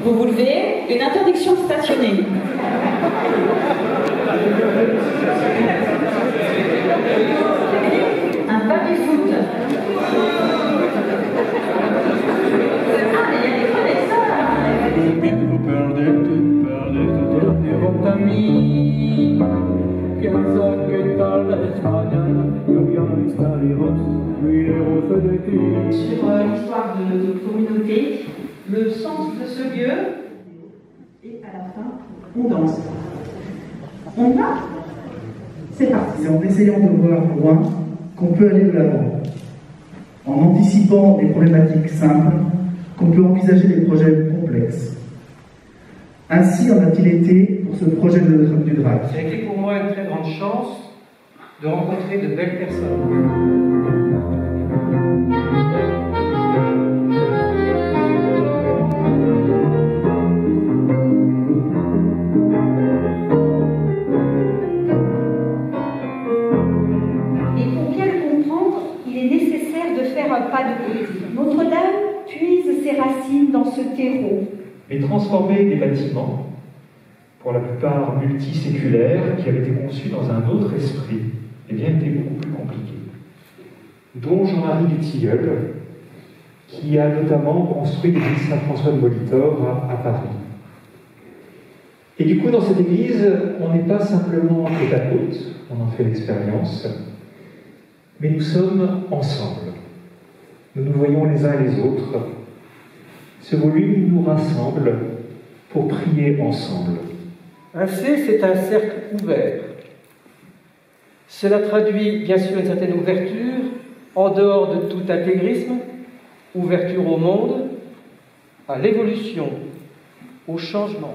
Vous vous levez, une interdiction de stationner. Un baby-foot. Ah, mais il y a des connaisseurs. Sur l'histoire de communauté, le sens de ce lieu, et à la fin, on danse. On va? C'est parti. C'est en essayant de voir loin qu'on peut aller de l'avant. En anticipant des problématiques simples, qu'on peut envisager des projets complexes. Ainsi en a-t-il été pour ce projet de Notre-Dame du Drac. Ça a été pour moi une très grande chance de rencontrer de belles personnes. Un pas de côté. Notre-Dame puise ses racines dans ce terreau. Et transformer des bâtiments, pour la plupart multiséculaires, qui avaient été conçus dans un autre esprit, eh bien, était beaucoup plus compliqué. Dont Jean-Marie Dutilleul, qui a notamment construit l'église Saint-François de Molitor à Paris. Et du coup, dans cette église, on n'est pas simplement côte à côte, on en fait l'expérience, mais nous sommes ensemble. Nous nous voyons les uns et les autres. Ce volume nous rassemble pour prier ensemble. Un C, c'est un cercle ouvert. Cela traduit bien sûr une certaine ouverture, en dehors de tout intégrisme, ouverture au monde, à l'évolution, au changement.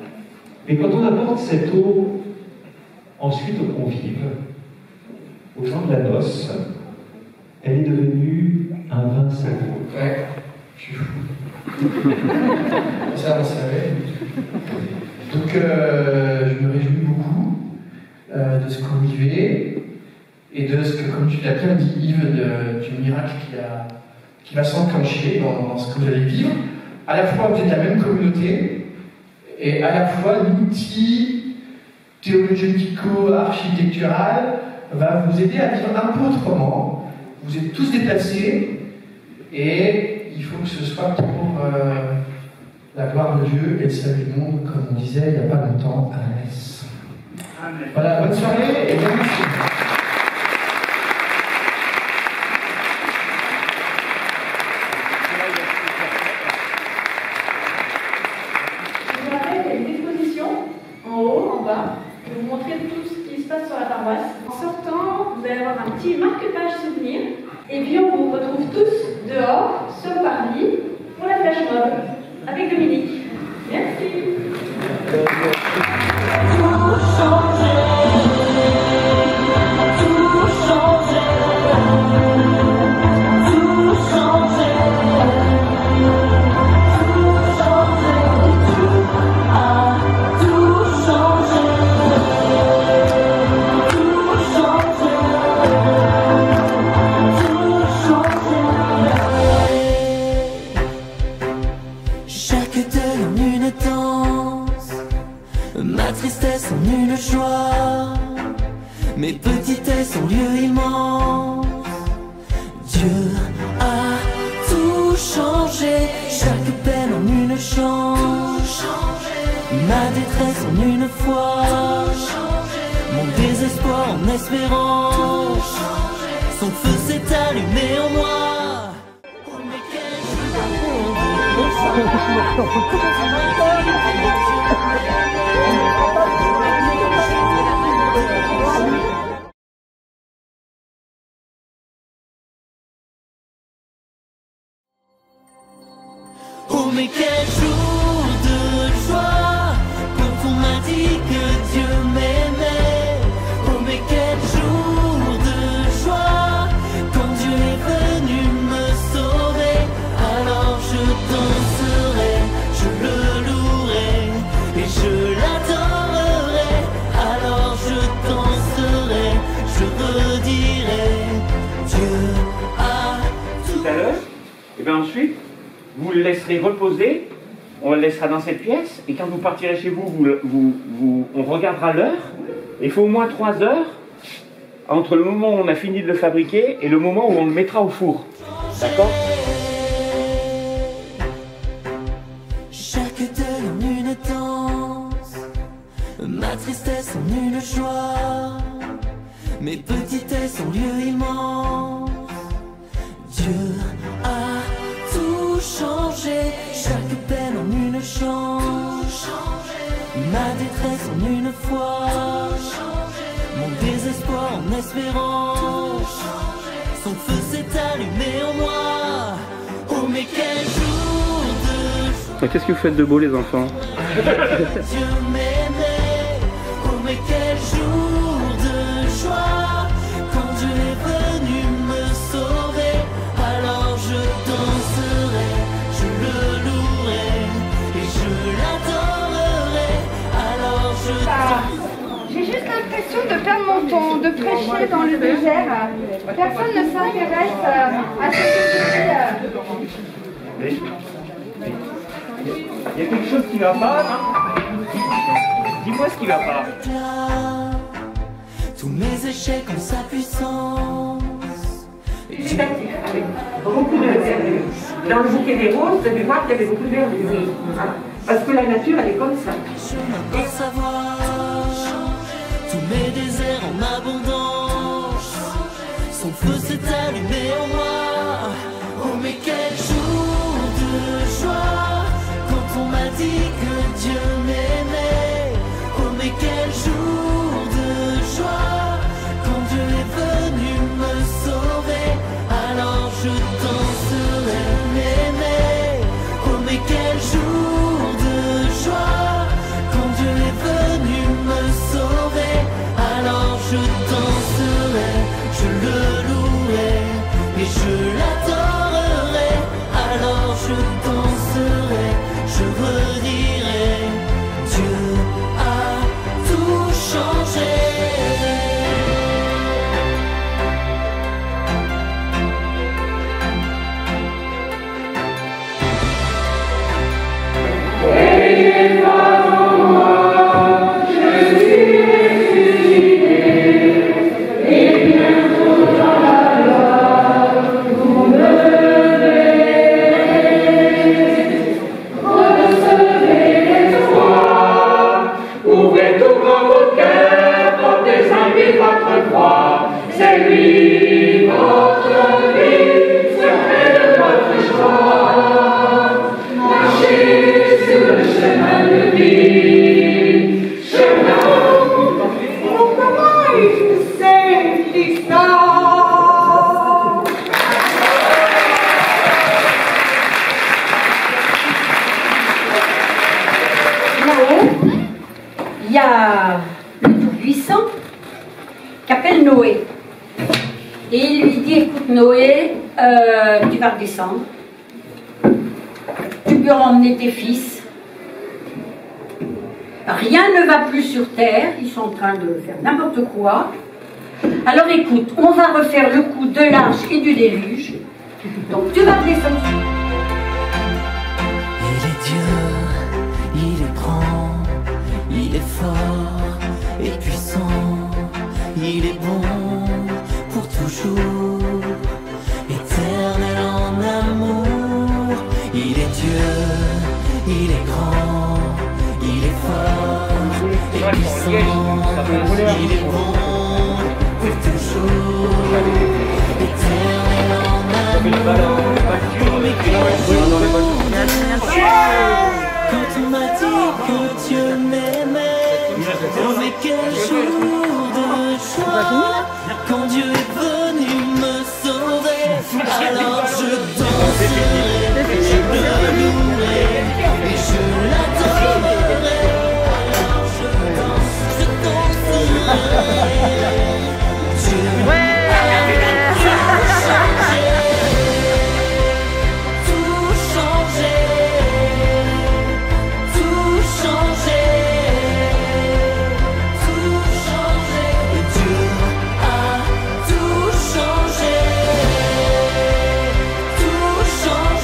Mais quand on apporte cette eau ensuite aux convives, aux gens de la noce, elle est devenue un vin savoureux. Ouais, je suis fou. Ça, on savait. Donc, je me réjouis beaucoup de ce qu'on vivait et de ce que, comme tu l'as bien dit, Yves, du miracle qui va s'enclencher dans ce que vous allez vivre. À la fois, vous êtes la même communauté et à la fois, l'outil théologico-architectural va vous aider à vivre un peu autrement. Vous êtes tous déplacés et il faut que ce soit pour la gloire de Dieu et le salut du monde, comme on disait il n'y a pas longtemps à la messe. Amen. Voilà, bonne soirée et bienvenue. Je vous rappelle qu'il y a une exposition en haut, en bas, qui va vous montrer tout ce qui se passe sur la paroisse. En sortant, vous allez avoir un petit marque-page souvenir. Et puis on vous retrouve tous dehors, sur le parvis, pour la flash mob, avec Dominique. Merci. Mes petitesses ont lieu immense. Dieu a tout changé, chaque peine en une chance, ma détresse en une foi, mon désespoir en espérance. Son feu s'est allumé en moi. Oh mais quel jour de joie quand on m'a dit que Dieu m'aimait. Oh mais quel jour de joie quand Dieu est venu me sauver. Alors je danserai, je le louerai et je l'adorerai. Alors je danserai, je redirai Dieu a tout. Tout à l'heure, et bien ensuite vous le laisserez reposer on le laissera dans cette pièce, et quand vous partirez chez vous, on regardera l'heure. Il faut au moins 3 heures entre le moment où on a fini de le fabriquer et le moment où on le mettra au four. D'accord ? Chaque deuil en une danse, ma tristesse en une joie, mes petitesses en lieu immense. Dieu a tout changé, chaque peine en une chance, ma détresse en une foi, mon désespoir en espérance. Son feu s'est allumé en moi. Oh mais quel jour de joie. Qu'est-ce que vous faites de beau les enfants? Dieu m'aimait. Oh mais quel jour de joie. Quand Dieu est venu me sauver, alors je danserai, je le louerai et je l'adorerai. Alors je J'ai juste l'impression de perdre mon temps, de prêcher dans le désert. Personne ne s'intéresse à ce que je dis. Il y a quelque chose qui va pas, non? Dis-moi ce qui va pas. Tous mes échecs ont sa puissance. Végétatif, avec beaucoup de verdure. Dans le bouquet des roses, vous avez voir qu'il y avait beaucoup de verdure. Voilà. Parce que la nature, elle est comme ça. Pour savoir, tous mes déserts en abondance, son feu s'est allumé en moi. Oh mais quel jour de joie, quand on m'a dit que Dieu m'aimait. Oh mais quel jour de joie, quand Dieu est venu me sauver. Alors je danserai, m'aimer. Oh mais quel jour de joie, quand Dieu est venu me sauver. Alors je danserai, je le louerai et je l'adorerai. Alors je danserai, je redirai, Dieu a tout changé. Ouvrez tout grand votre cœur, portez en lui votre croix. C'est lui votre vie, secret de votre joie. Marchez sur le chemin de vie. Chemin. Oh, comment il sait l'histoire? Là-haut, il y a le Tout-Puissant qui appelle Noé. Et il lui dit, écoute Noé, tu vas redescendre. Tu peux emmener tes fils. Rien ne va plus sur terre. Ils sont en train de faire n'importe quoi. Alors écoute, on va refaire le coup de l'arche et du déluge. Donc tu vas redescendre. Il est Dieu, il est grand, il est fort et puissant, il est bon pour toujours, éternel en amour. Il est Dieu, il est grand, il est fort et puissant, il est bon pour toujours, éternel en amour. Mais quel jour quand on m'a dit que Dieu m'aimait. Oh mais quel jour de joie, quand Dieu est venu me sauver. Alors je danserai, je le louerai et je l'adorerai. Alors je danserai, Dieu a tout changé. Tout changé, tout changé, Dieu a tout changé, tout changé.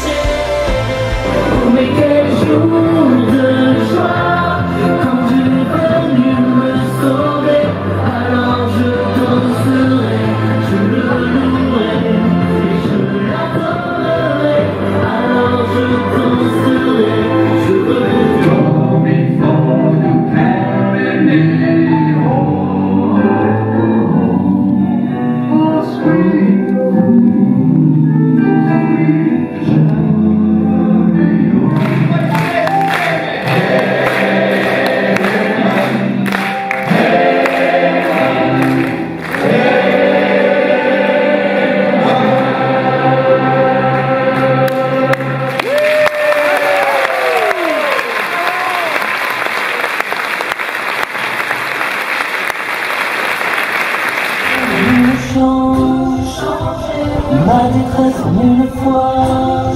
détresse en une fois,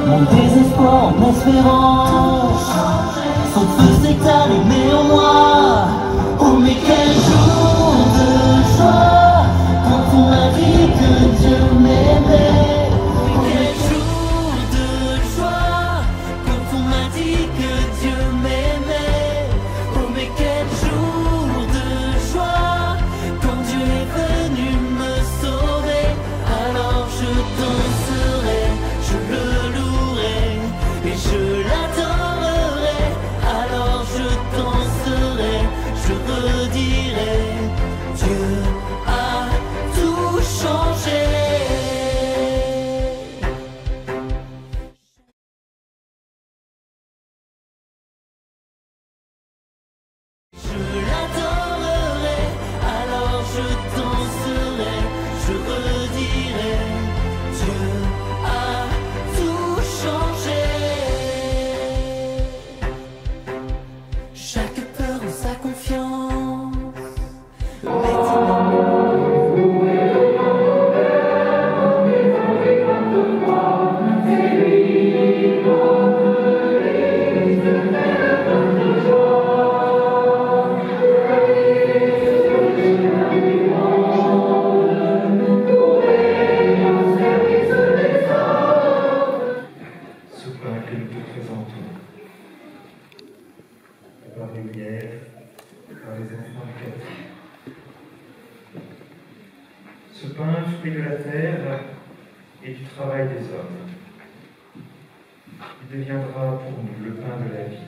mon désespoir en espérance, son feu s'est allumé en moi. Oh mais quel jour de joie, quand on m'a dit que Dieu m'aimait. Quel jour de joie, quand on m'a dit que Dieu m'aimait. Oh mais quel jour de joie, quand Dieu est venu me sauver. Alors je danserai, je le louerai et je l'adorerai. Alors je danserai, je redirai, Dieu a tout changé. Je l'adorerai, alors je danserai, je redirai, Dieu a tout changé. Chaque peur en sa confiance. Ce pain que nous te présentons, par les lumières, par les enfants du quartier. Ce pain, fruit de la terre et du travail des hommes, il deviendra pour nous le pain de la vie.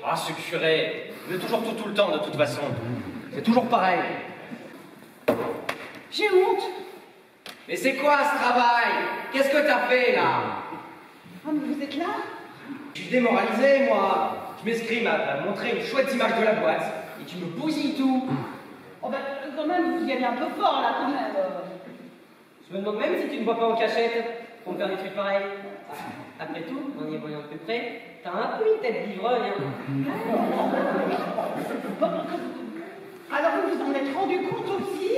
Ah, ce curé, il veut toujours tout le temps, de toute façon. C'est toujours pareil. J'ai honte. Mais c'est quoi ce travail? Qu'est-ce que t'as fait, là? Oh, mais vous êtes là? Je suis démoralisé, moi. Je m'escrime à montrer une chouette image de la boîte, et tu me bousilles tout. Oh, bah, quand même, vous y allez un peu fort, là, quand même. Je me demande même si tu ne vois pas en cachette pour me faire des trucs pareils. Après tout, en y voyant de plus près, t'as un peu une tête d'ivrogne, hein. Alors vous vous en êtes rendu compte aussi?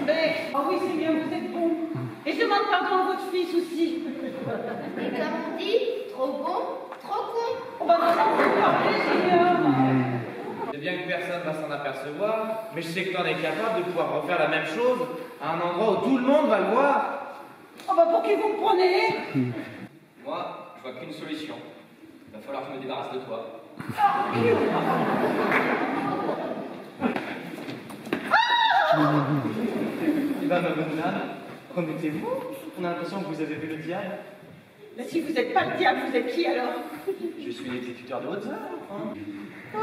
Mais, oh oui, c'est bien, vous êtes bon. Et je demande pardon à votre fils aussi. Et comme on dit, trop bon, trop con. On va vraiment vous parler, Seigneur. C'est bien que personne va s'en apercevoir, mais je sais que t'en es capable de pouvoir refaire la même chose à un endroit où tout le monde va le voir. Oh bah pour qui vous me prenez? Moi, je vois qu'une solution. Il va falloir que je me débarrasse de toi. Eh ben, ma bonne dame, remettez-vous. On a l'impression que vous avez vu le diable. Mais si vous n'êtes pas le diable, vous êtes qui alors? Je suis l'exécuteur de hautes heures. Hein. Oh.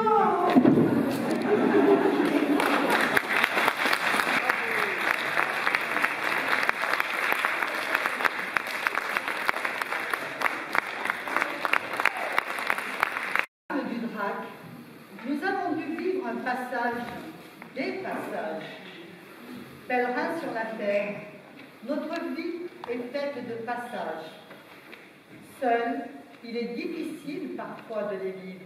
un passage, des passages. Pèlerins sur la terre, notre vie est faite de passages. Seul, il est difficile parfois de les vivre.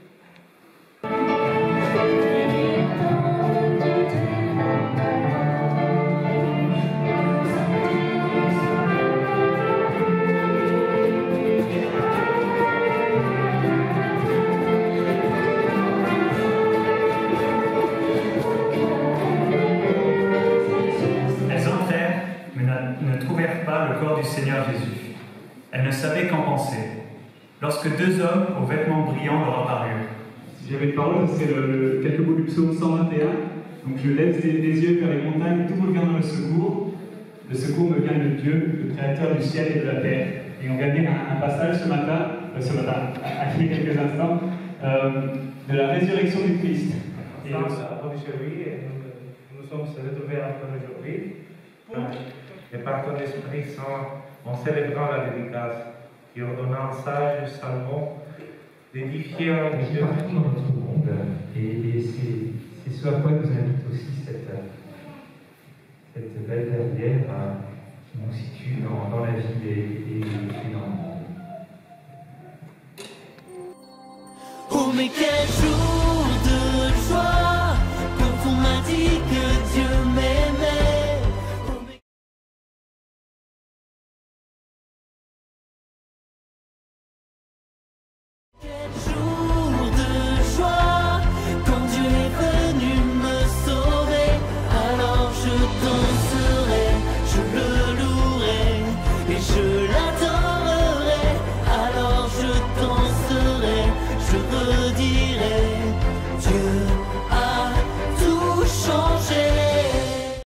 Ne trouvèrent pas le corps du Seigneur Jésus. Elles ne savaient qu'en penser. Lorsque deux hommes aux vêtements brillants leur apparurent. Si j'avais une parole, c'est quelques mots du psaume 121. Donc je lève les yeux vers les montagnes, tout me vient dans le secours. Le secours me vient de Dieu, le créateur du ciel et de la terre. Et on vient lire un passage ce matin, il y a quelques instants, de la résurrection du Christ. Et nous sommes retrouvés encore aujourd'hui. Et par ton Esprit Saint, en célébrant la dédicace, qui ordonna un sage Salomon d'édifier un Dieu partout dans notre monde. Et c'est ce à quoi nous invite aussi cette belle verrière qui nous situe dans la vie et